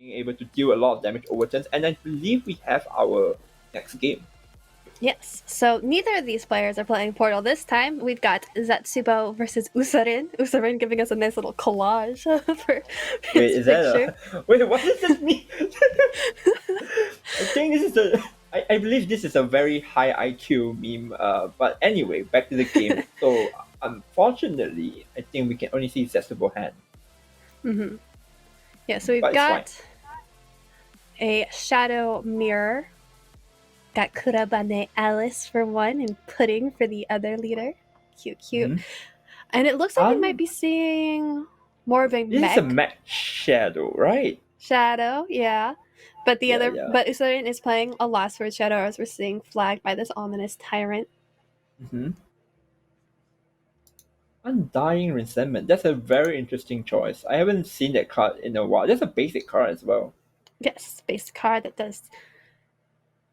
being able to deal a lot of damage over turns, and I believe we have our next game. Yes, so neither of these players are playing Portal this time. We've got ZETSUBOU versus USARIN. USARIN giving us a nice little collage for Wait, his is picture. that wait, what does this mean? I think this is I believe this is a very high IQ meme. But anyway, back to the game. So unfortunately, I think we can only see Zetsubo hand. Mm-hmm. Yeah, so we've But it's fine. got a Shadow Mirror. Got Kurabane Alice for one and Pudding for the other leader. Cute. Mhm. And it looks like we might be seeing more of a This is a mech shadow, right? Shadow, yeah. But the other, Yeah. but Usorin is playing a Last Word Shadow, as we're seeing flagged by this ominous tyrant. Mm-hmm. Undying Resentment. That's a very interesting choice. I haven't seen that card in a while. That's a basic card as well. Yes, base card that does.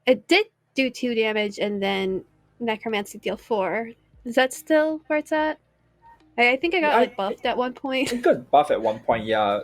It did do 2 damage and then Necromancy deal 4. Is that still where it's at? I think I got buffed at one point. It got buffed at one point, yeah.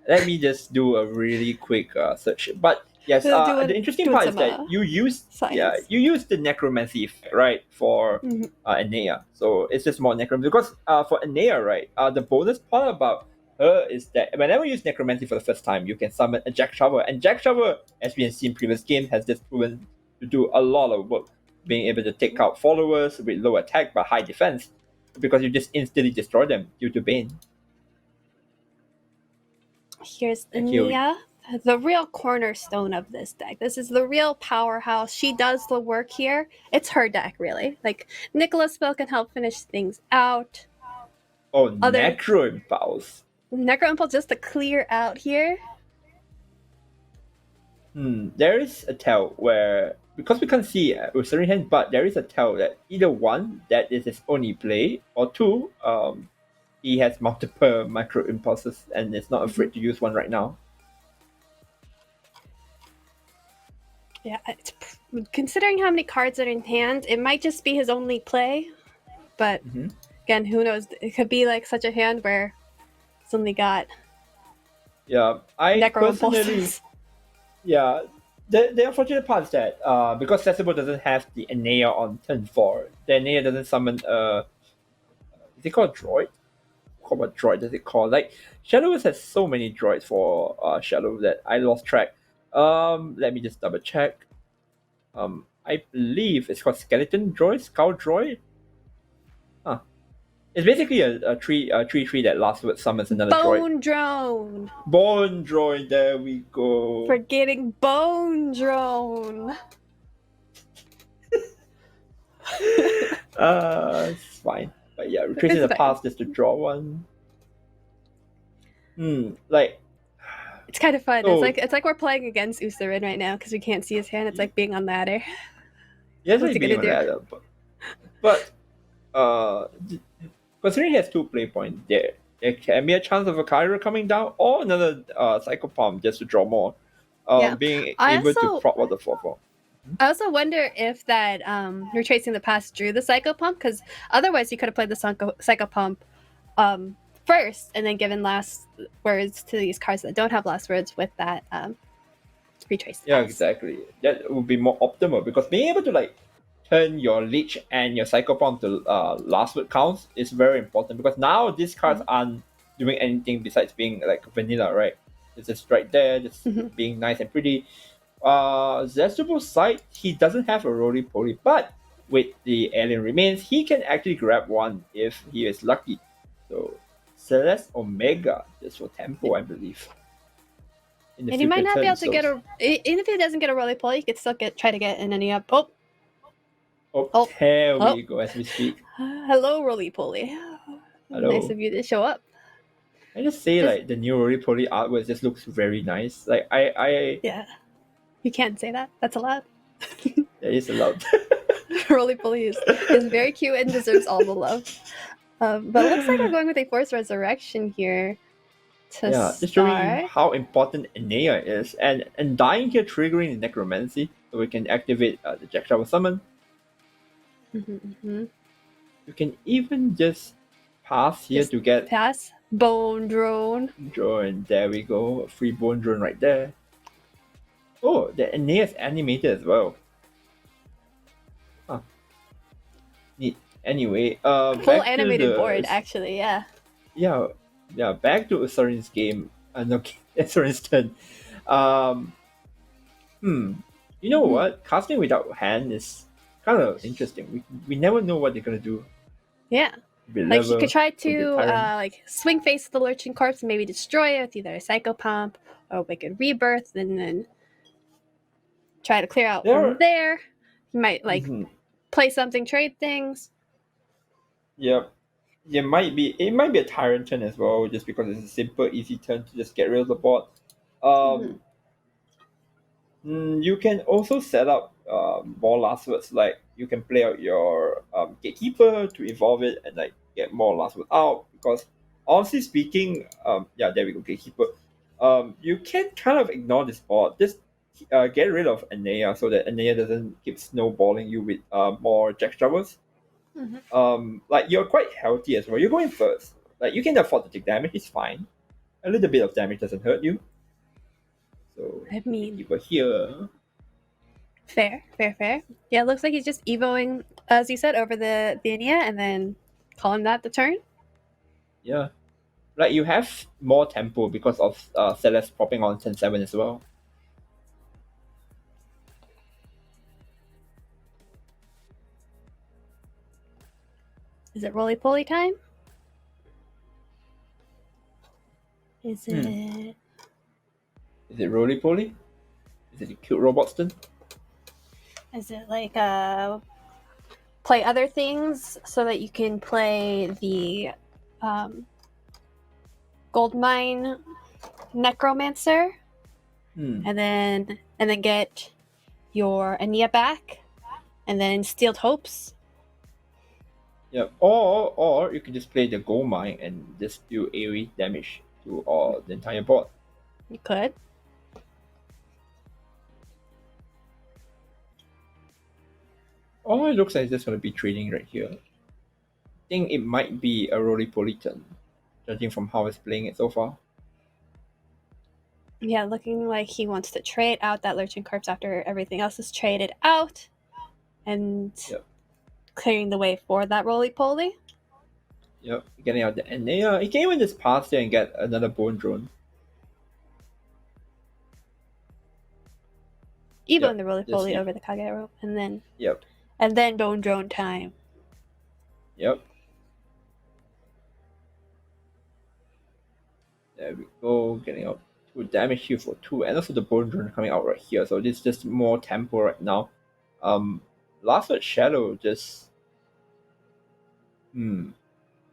Let me just do a really quick search. But yes, the interesting part is that you use the necromancy effect, right, for Enea. So it's just more necromancy because for Enea, right, the bonus part about her is that whenever you use necromancy for the first time, you can summon a Jack Shovel, and Jack Shovel, as we have seen in previous games, has just proven to do a lot of work, being able to take out followers with low attack but high defense, because you just instantly destroy them due to Bane. Here's Nia, the real cornerstone of this deck. This is the real powerhouse. She does the work here. It's her deck, really. Like, Nicola's spell can help finish things out. Oh, Necro Impulse. Necro Impulse just to clear out here. There is a tell where, because we can't see USARIN hand, but there is a tell that either one, that is his only play, or two, he has multiple micro impulses and is not afraid to use one right now. Yeah, considering how many cards are in hand, it might just be his only play. But again, who knows? It could be like such a hand where it's only got. Yeah, I personally. Yeah, the unfortunate part is that because ZETSUBOU doesn't have the Enea on turn 4, the Enea doesn't summon is it called a droid? What droid does it call? Like, Shadowverse has so many droids for Shadow that I lost track. Let me just double check. I believe it's called Skeleton Droid, Skull Droid. It's basically a 3/3 that last word summons another Bone droid. Drone. Bone Drone, there we go. Forgetting Bone Drone. It's fine. But yeah, retracing the past is to draw one. Like, it's kind of fun. It's like we're playing against USARIN right now because we can't see his hand. It's like being on ladder. Yeah, it's like being on ladder. But considering he has 2 play points, there can be a chance of a Kyra coming down or another Psychopomp just to draw more. Being able to prop out the 4/4. I also wonder if that retracing the past drew the Psychopomp, because otherwise you could have played the Psychopomp first and then given last words to these cards that don't have last words with that retrace. Yeah, exactly. That would be more optimal, because being able to like turn your Leech and your Psychopomp to last word counts is very important, because now these cards aren't doing anything besides being like vanilla, right? It's just right there, just being nice and pretty. ZETSUBOU's side, he doesn't have a roly-poly, but with the Alien Remains, he can actually grab one if he is lucky. So Celeste Omega, just for tempo, I believe. And he might not be able to get a. Even if he doesn't get a roly-poly, he could still try to get an Enea. There we go as we speak. Hello, roly-poly. Hello. Nice of you to show up. I just say like the new roly-poly artwork just looks very nice. Like yeah. You can't say that. That's allowed. It is allowed. Roly-poly is very cute and deserves all the love. But it looks like we're going with a Force Resurrection here to start. Just showing how important Enea is. And dying here triggering the Necromancy, so we can activate the Jack Shovel Summon. You can even just pass here to get... Pass? Bone drone. Drone, there we go. A free bone drone right there. Oh, the Aeneas animated as well. Huh. Neat. Anyway, Full back to animated the board, actually, yeah. Yeah, back to USARIN's game. No, USARIN's turn. Um, you know what? Casting without hand is kind of interesting. We never know what they're gonna do. Yeah. Like he could try to like swing face the lurching corpse and maybe destroy it with either a Psycho Pump or a Wicked Rebirth, and then try to clear out from there. He might like play something, trade things. Yep. It might be a Tyrant turn as well, just because it's a simple, easy turn to just get rid of the board. You can also set up more last words, like you can play out your gatekeeper to evolve it and like get more last word out, because honestly speaking, there we go, gatekeeper. You can kind of ignore this board. Just get rid of Anea so that Anea doesn't keep snowballing you with more jack troubles. Like you're quite healthy as well. You're going first. Like you can afford to take damage, it's fine. A little bit of damage doesn't hurt you. So I mean, gatekeeper here. Fair. Yeah, it looks like he's just evoing, as you said, over the Ania and then calling that the turn. Yeah. Like you have more tempo because of Celeste popping on 10-7 as well. Is it roly-poly time? Is it roly-poly? Is it a cute robots then? Is it like play other things so that you can play the Goldmine Necromancer, and then get your Ania back, and then Steeled Hopes. Yeah, or you can just play the Gold Mine and just do AoE damage to the entire board. You could. Oh, it looks like it's just going to be trading right here. I think it might be a roly-poly turn, judging from how it's playing it so far. Yeah, looking like he wants to trade out that Lurching Corpse after everything else is traded out, and clearing the way for that roly-poly. Yep, getting out the Anea. He can even just pass there and get another Bone Drone. Even the roly-poly over the Kagero, and then Bone Drone time. Yep. There we go, getting out 2 damage here for 2, and also the Bone Drone coming out right here, so this is just more tempo right now. Last Word Shadow just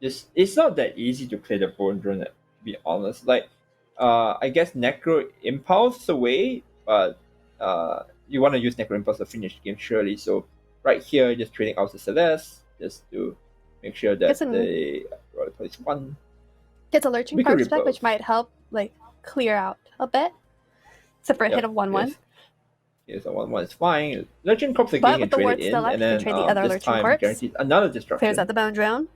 it's not that easy to play the Bone Drone, to be honest. Like I guess Necro Impulse away, but you want to use Necro Impulse to finish the game surely, so right here just trading out the Celeste just to make sure that they place 1. Gets a Lurching Corpse back, which might help like clear out a bit. Except for a hit of 1/1. Yes, a 1/1 is fine. Lurching Corpse again, but with the ward still left, you can trade the other Lurching Corpse. Guaranteed another destruction. Clears out the Bone Drone.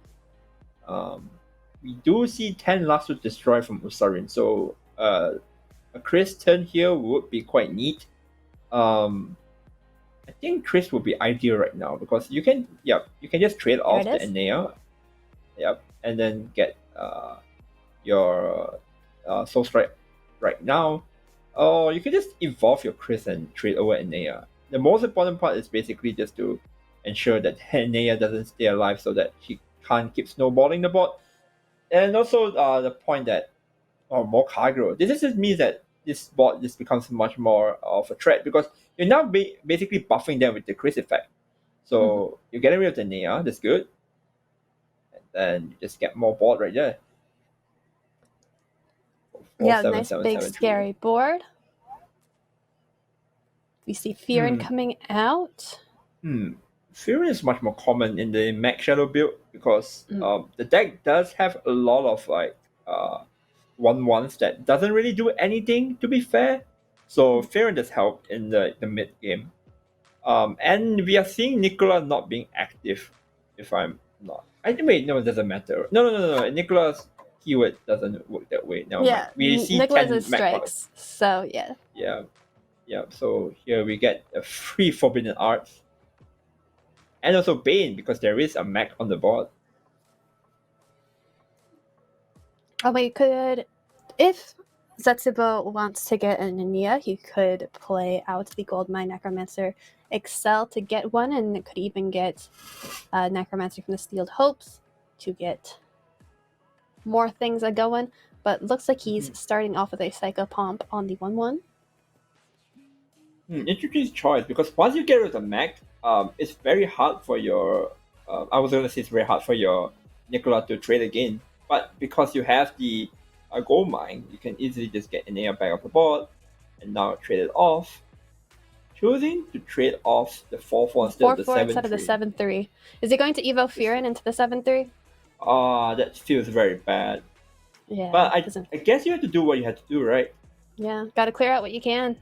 We do see 10 Last Word Destroy from USARIN, so a Chris turn here would be quite neat. I think Chris would be ideal right now because you can just trade off the Anea, and then get your Soul Strike right now, or you can just evolve your Chris and trade over Anea. The most important part is basically just to ensure that Anea doesn't stay alive so that she can't keep snowballing the board, and also the point that more Kagero. This just means that this board just becomes much more of a threat because you're now basically buffing them with the Chris effect. So you're getting rid of the Anea, that's good, and then you just get more board right there. Nice big scary board. We see Fearin coming out. Fearin is much more common in the Mech Shadow build because the deck does have a lot of like 1/1s that doesn't really do anything, to be fair. So Fearin does help in the mid game. And we are seeing Nicola not being active, if I'm not. Wait, no, it doesn't matter. No. Nicola's keyword doesn't work that way. Now we see Nicholas 10 is mag cards. strikes, so yeah. Yeah. So here we get a free Forbidden Arts. And also Bane, because there is a mag on the board. Oh, we could, if ZETSUBOU wants to get an Ania, he could play out the Goldmine Necromancer Excel to get one, and it could even get Necromancer from the Steeled Hopes to get more things going. But looks like he's starting off with a Psychopomp on the 1/1. Interesting choice, because once you get rid of the mag, it's very hard for your. I was gonna say it's very hard for your Nicola to trade again, but because you have the gold mine, you can easily just get an air back off the board, and now trade it off. Choosing to trade off the 4/4 instead of the 7/3. Instead of the 7/3. Is he going to Evo Furin into the 7/3? That feels very bad. Yeah. But I guess you have to do what you have to do, right? Yeah, gotta clear out what you can.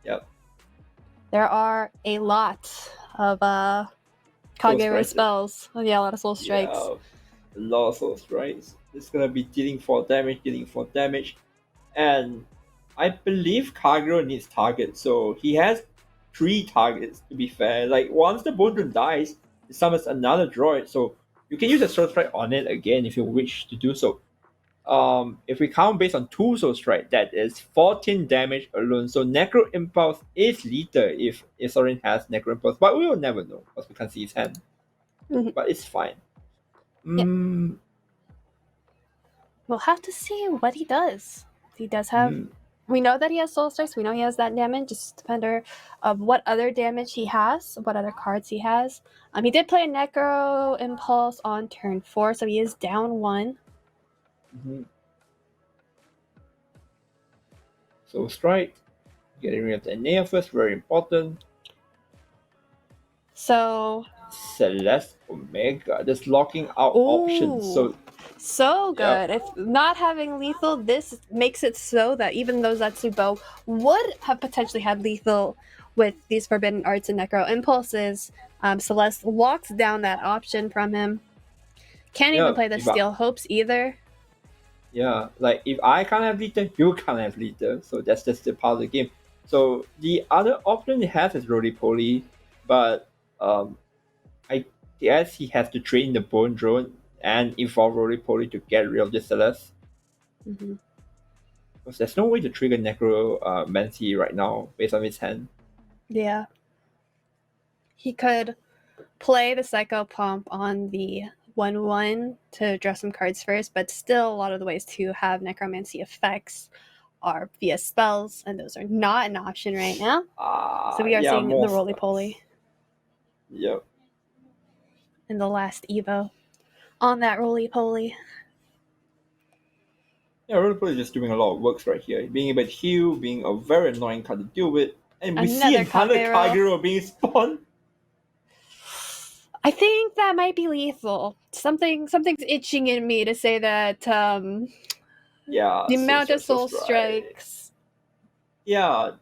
Yep. There are a lot of Kagero spells. Oh, yeah, a lot of soul strikes. Yeah, a lot of soul strikes. It's gonna be dealing 4 damage, and I believe Kagero needs targets, so he has 3 targets to be fair. Like once the Bondron dies, it summons another droid, so you can use a soul strike on it again if you wish to do so. If we count based on 2 soul strike, that is 14 damage alone. So Necro Impulse is lethal if USARIN has Necro Impulse, but we will never know because we can't see his hand. But it's fine. We'll have to see what he does. He does have. We know that he has soul strikes. We know he has that damage. Just depends of what other damage he has, what other cards he has. He did play a Necro Impulse on turn 4, so he is down 1. So strike, getting rid of the Enea first, very important. So Celeste Omega, just locking out options. So good. If not having lethal, this makes it so that even though ZETSUBOU would have potentially had lethal with these Forbidden Arts and Necro Impulses, Celeste locks down that option from him. Can't even play the Steel Hopes either. Yeah, like if I can't have lethal, you can't have lethal. So that's just the part of the game. So the other option he has is roly-poly, but I guess he has to train the Bone Drone and evolve roly-poly to get rid of the Celeste. Because there's no way to trigger Necromancy right now based on his hand. Yeah. He could play the Psychopomp on the 1/1 to draw some cards first, but still a lot of the ways to have necromancy effects are via spells, and those are not an option right now. So we are seeing the roly-poly. Yep. In the last Evo on that roly-poly. Yeah, roly-poly is just doing a lot of works right here. Being able to heal, being a very annoying card to deal with, and we see another Kagero being spawned. I think that might be lethal. Something's itching in me to say that the amount of soul strikes. Yeah.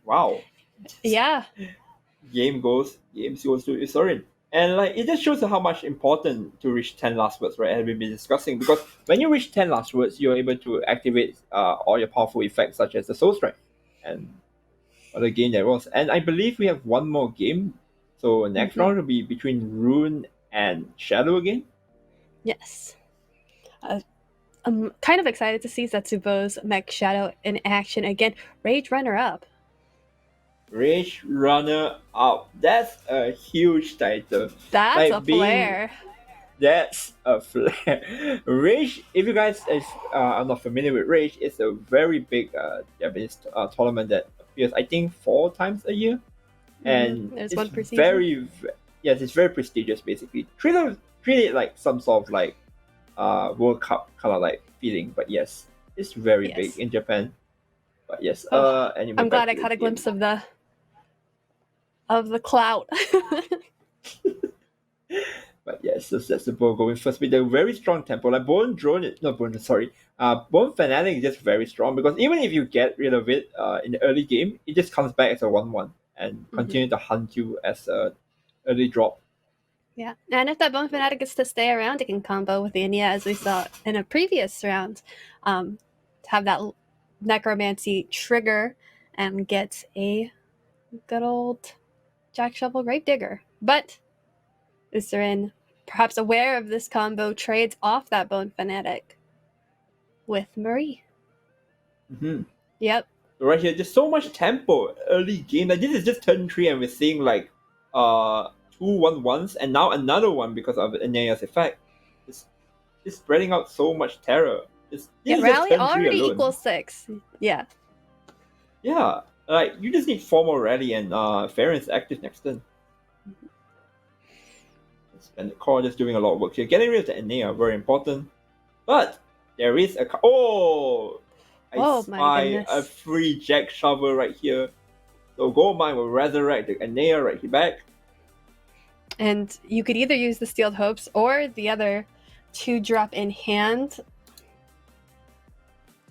Wow. Yeah. Games goes to USARIN. And like it just shows how much important to reach 10 last words, right? As we've been discussing. Because when you reach 10 last words, you're able to activate all your powerful effects such as the Soul Strike and other game there was. And I believe we have one more game. So next round will be between Rune and Shadow again. Yes. I'm kind of excited to see ZETSUBOU's Mech Shadow in action again. Rage Runner-Up. Rage Runner-Up. That's a huge title. That's a flare. That's a flare. Rage, if you guys are not familiar with Rage, it's a very big Japanese tournament that appears, I think, 4 times a year. And it's one per season. It's very prestigious, basically. Treat it like some sort of like World Cup kind of like feeling, but yes, it's very big in Japan. But yes, anyway, I'm glad I caught a glimpse of the clout. But yes, so that's the ball going first with a very strong tempo. Like Bone Fanatic is just very strong because even if you get rid of it in the early game, it just comes back as a 1/1 and continue to hunt you as a early drop. Yeah, and if that Bone Fanatic gets to stay around, it can combo with the Enya, as we saw in a previous round, to have that Necromancy trigger and get a good old Jack Shovel Gravedigger. But USARIN, perhaps aware of this combo, trades off that Bone Fanatic with Marie. Mm-hmm. Yep. So right here, just so much tempo early game. Like, this is just turn 3, and we're seeing like 2-1-1s, and now another one because of Enea's effect. Just spreading out so much terror. This Yeah, is rally just turn 3 already alone. equals 6. Yeah. Yeah, like you just need 4 more rally, and Farron's active next turn. And the core just doing a lot of work here. Getting rid of the Enea, very important. But there is a I spy a free Jack Shovel right here. So Goldmine will resurrect the Enea right here back. And you could either use the Steeled Hopes or the other 2-drop in hand.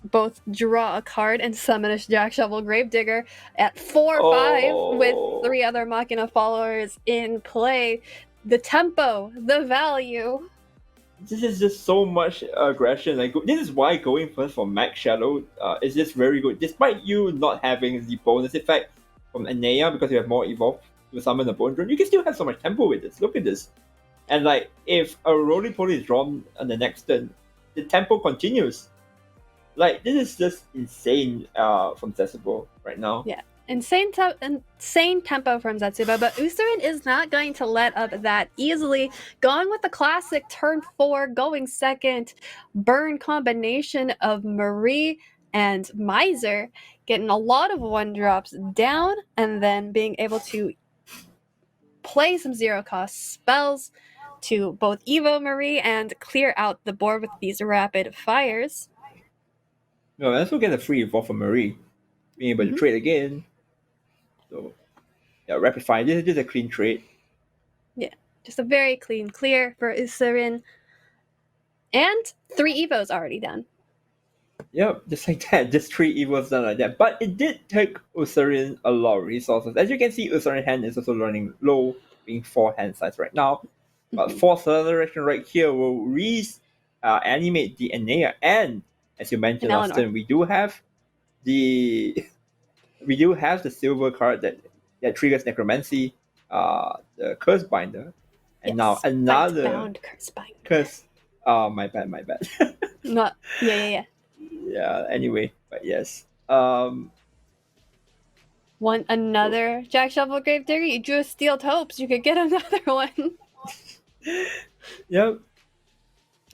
Both draw a card and summon a Jack Shovel Gravedigger at 4/5 with 3 other Machina followers in play. The tempo, the value. This is just so much aggression. Like, this is why going first for Max Shadow is just very good. Despite you not having the bonus effect from Enea because you have more evolve to summon a Bone Drone, you can still have so much tempo with this. Look at this. And like, if a Roly Poly is drawn on the next turn, the tempo continues. Like, this is just insane from ZETSUBOU right now. Yeah, insane tempo from ZETSUBOU, but USARIN is not going to let up that easily. Going with the classic turn 4, going second, burn combination of Marie and Miser, getting a lot of 1-drops down, and then being able to play some 0-cost spells to both Evo Marie and clear out the board with these rapid fires. No, let's also get a free evolve for Marie. Being able to trade again. So, yeah, rapid fire. This is a clean trade. Yeah, just a very clean clear for USARIN. And 3 Evos already done. Yep, just like that. Just 3 Evos done like that. But it did take USARIN a lot of resources. As you can see, USARIN hand is also running low, being 4 hand size right now. But Force Acceleration right here will animate the Enea, and as you mentioned last time, we do have the silver card that triggers Necromancy, the Curse Binder, and now another Curse Binder. Curse. Oh, my bad. Not. Yeah. Yeah. Anyway, but yes. Want another Jack Shovel Gravedigger? You drew a Steeled Hopes. You could get another one. Yep.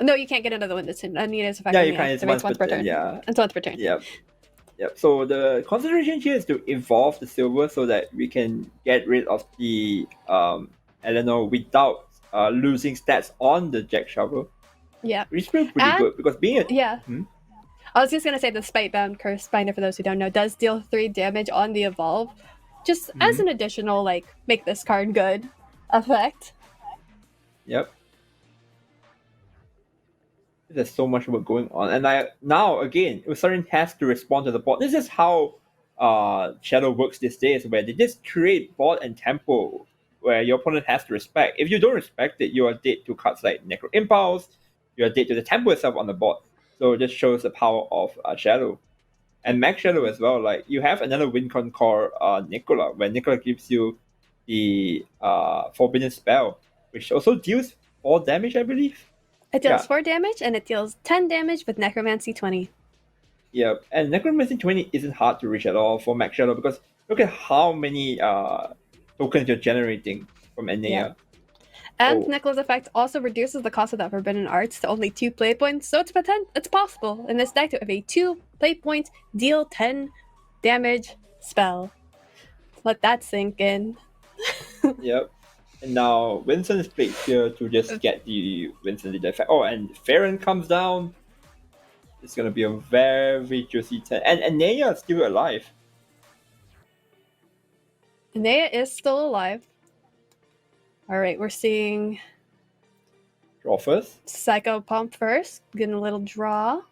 No, you can't get another one. This Anita's effect. Yeah, you can. It's once per turn. Yeah. It's once per turn. Yep. So the concentration here is to evolve the silver so that we can get rid of the Eleanor without losing stats on the Jack Shovel. Yeah. Which is pretty good because being a... Yeah. I was just going to say the Spitebound Curse Binder, for those who don't know, does deal 3 damage on the evolve. Just as an additional, like, make this card good effect. Yep. There's so much work going on. And now, again, USARIN has to respond to the board. This is how Shadow works these days, where they just create board and tempo where your opponent has to respect. If you don't respect it, you are dead to cards like Necro Impulse, you are dead to the tempo itself on the board. So it just shows the power of Shadow. And Max Shadow as well, like, you have another Wincon core Nicola, where Nicola gives you the Forbidden Spell, which also deals 4 damage, I believe. It deals 4 damage, and it deals 10 damage with Necromancy 20. Yep, and Necromancy 20 isn't hard to reach at all for Max Shadow, because look at how many tokens you're generating from Enea. Yeah. And Nicola's effect also reduces the cost of that Forbidden Arts to only 2 play points, so it's possible in this deck to have a 2 play point, deal 10 damage spell. Let that sink in. Yep. And now Vincent is played here to just get the Vincent effect. Oh, and Farron comes down. It's gonna be a very juicy 10. And Enea is still alive. Enea is still alive. Alright, we're seeing Draw first. Psycho Pump first. Getting a little draw.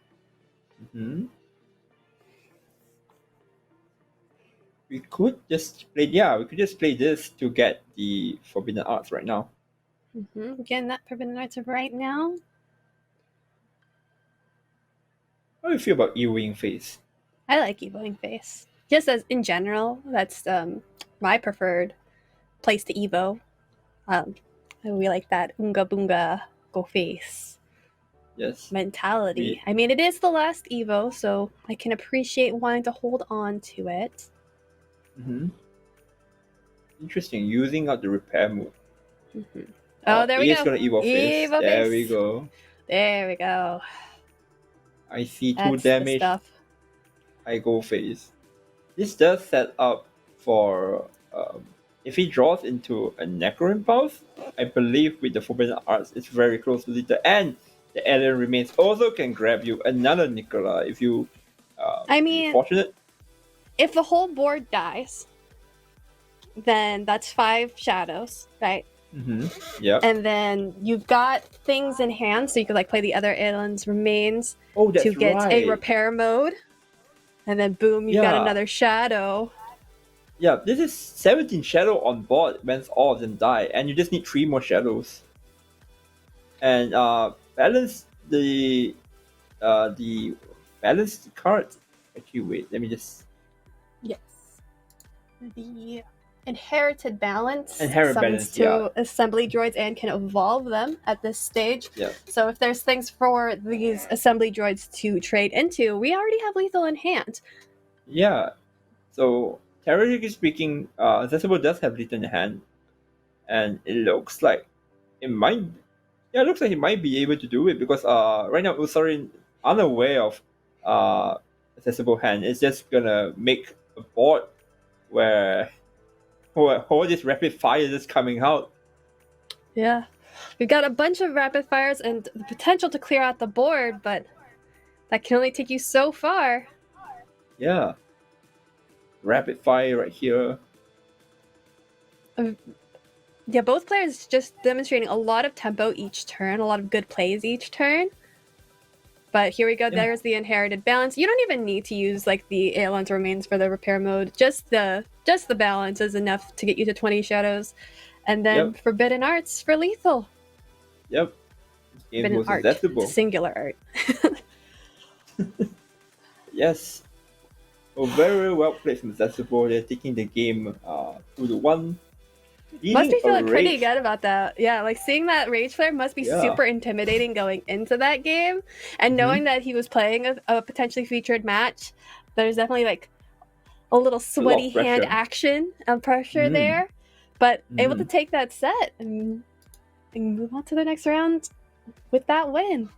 We could just play this to get the Forbidden Arts right now. Getting that Forbidden Arts right now. How do you feel about Ewing Face? I like Evoing Face. Just as in general, that's my preferred place to Evo. We like that Unga Bunga Go Face mentality. I mean, it is the last Evo, so I can appreciate wanting to hold on to it. Interesting. Using out the repair move. Oh, there we go. He's gonna Evo Face. There we go. There we go. I see 2 damage. I go Face. This does set up for if he draws into a Necro Impulse, I believe with the Forbidden Arts it's very close to Lita, and the Alien Remains also can grab you another Nicola if you I mean, fortunate. If the whole board dies, then that's 5 shadows, right? Yeah. And then you've got things in hand, so you could like play the other Alien's Remains to get a repair mode. And then boom, you've got another shadow. Yeah, this is 17 shadow on board when all of them die, and you just need 3 more shadows. And balance the balanced card. Actually, wait, let me just. Yes. The Inherited Balance summons 2 assembly droids and can evolve them at this stage. Yeah. So if there's things for these assembly droids to trade into, we already have lethal in hand. Yeah. So theoretically speaking, ZETSUBOU does have lethal in hand, and it looks like it might. Yeah, it looks like he might be able to do it because right now USARIN, unaware of ZETSUBOU hand, is just gonna make a board where all this rapid fire is coming out. Yeah, we've got a bunch of rapid fires and the potential to clear out the board, but that can only take you so far. Yeah, rapid fire right here. Yeah, both players just demonstrating a lot of tempo each turn, a lot of good plays each turn. But here we go. Yeah. There's the Inherited Balance. You don't even need to use like the Aeon's Remains for the repair mode. Just the balance is enough to get you to 20 shadows. And then Forbidden Arts for lethal. Yep. Forbidden Art. Singular art. Yes. Oh, very well played from ZETSUBOU. They're taking the game 2-1. Must be feeling pretty good about that. Yeah, like seeing that Rage Flare must be super intimidating going into that game. And knowing that he was playing a potentially featured match, there's definitely like a little sweaty hand action and pressure there. But able to take that set and move on to the next round with that win.